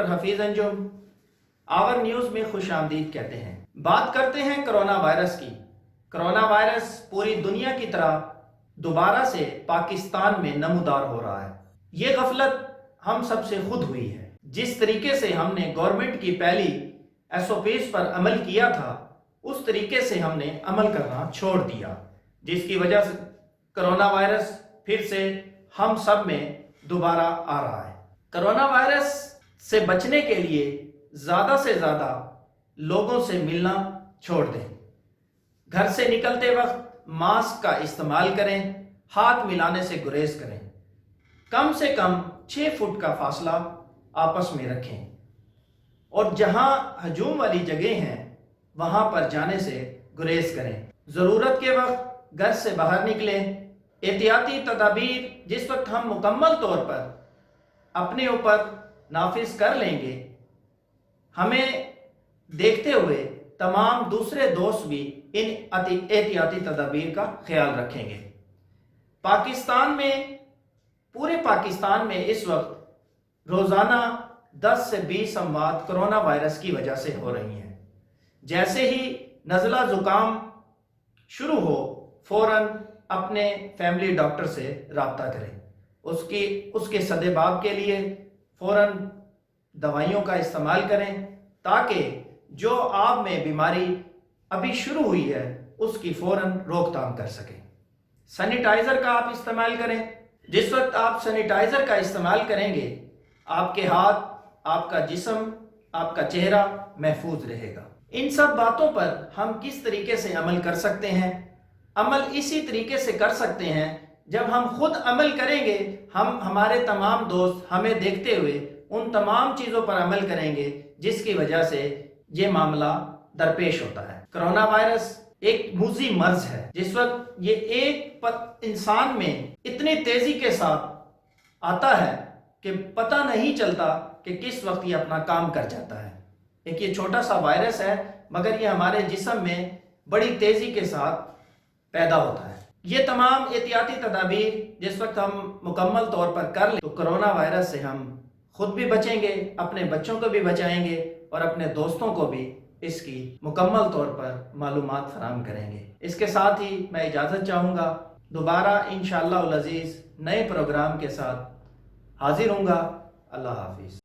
Doctor Hafeez انجم آور news میں خوش آمدید کہتے ہیں۔ بات کرتے ہیں کرونا وائرس کی۔ کرونا وائرس پوری دنیا کی طرح دوبارہ سے پاکستان میں نمودار ہو رہا ہے۔ یہ غفلت ہم سب سے خود ہوئی ہے۔ جس طریقے سے ہم نے گورنمنٹ کی پہلی SOPs پر عمل کیا تھا اس طریقے سے ہم نے عمل کرنا چھوڑ دیا، جس کی وجہ سے کرونا وائرس پھر سے ہم سب میں دوبارہ آ رہا ہے۔ کرونا وائرس سے بچنے کے لیے زیادہ سے زیادہ لوگوں سے ملنا چھوڑ دیں۔ گھر سے نکلتے وقت ماسک کا استعمال کریں، ہاتھ ملانے سے گریز کریں، کم سے کم 6 فٹ کا فاصلہ آپس میں رکھیں، اور جہاں ہجوم والی جگہ ہیں وہاں پر جانے سے گریز کریں۔ ضرورت کے وقت گھر سے باہر نکلیں۔ احتیاطی تدابیر جس وقت ہم مکمل طور پر اپنے اوپر نافذ کر لیں گے، ہمیں دیکھتے ہوئے تمام دوسرے دوست بھی ان احتیاطی تدابیر کا خیال رکھیں گے۔ پورے پاکستان میں اس وقت روزانہ 10 سے 20 اموات کرونا وائرس کی وجہ سے ہو رہی ہیں۔ جیسے ہی نزلہ زکام شروع ہو فوراً اپنے فیملی ڈاکٹر سے رابطہ کریں۔ اس کے سدباب کے لیے فوراً دوائیوں کا استعمال کریں تاکہ جو آپ میں بیماری ابھی شروع ہوئی ہے اس کی فوراً روک تھام کر سکیں۔ سینیٹائزر کا آپ استعمال کریں۔ جس وقت آپ سینیٹائزر کا استعمال کریں گے آپ کے ہاتھ، آپ کا جسم، آپ کا چہرہ محفوظ رہے گا۔ ان سب باتوں پر ہم کس طریقے سے عمل کر سکتے ہیں؟ عمل اسی طریقے سے کر سکتے ہیں جب ہم خود عمل کریں گے، ہمارے تمام دوست ہمیں دیکھتے ہوئے ان تمام چیزوں پر عمل کریں گے جس کی وجہ سے یہ معاملہ درپیش ہوتا ہے۔ کرونا وائرس ایک موذی مرض ہے۔ جس وقت یہ ایک انسان میں اتنی تیزی کے ساتھ آتا ہے کہ پتہ نہیں چلتا کہ کس وقت یہ اپنا کام کر جاتا ہے۔ ایک یہ چھوٹا سا وائرس ہے مگر یہ ہمارے جسم میں بڑی تیزی کے ساتھ پیدا ہوتا ہے۔ یہ تمام احتیاطی تدابیر جس وقت ہم مکمل طور پر کر لیں تو کرونا وائرس سے ہم خود بھی بچیں گے، اپنے بچوں کو بھی بچائیں گے اور اپنے دوستوں کو بھی اس کی مکمل طور پر معلومات فراہم کریں گے۔ اس کے ساتھ ہی میں اجازت چاہوں گا، دوبارہ انشاءاللہ العزیز نئے پروگرام کے ساتھ حاضر ہوں گا۔ اللہ حافظ۔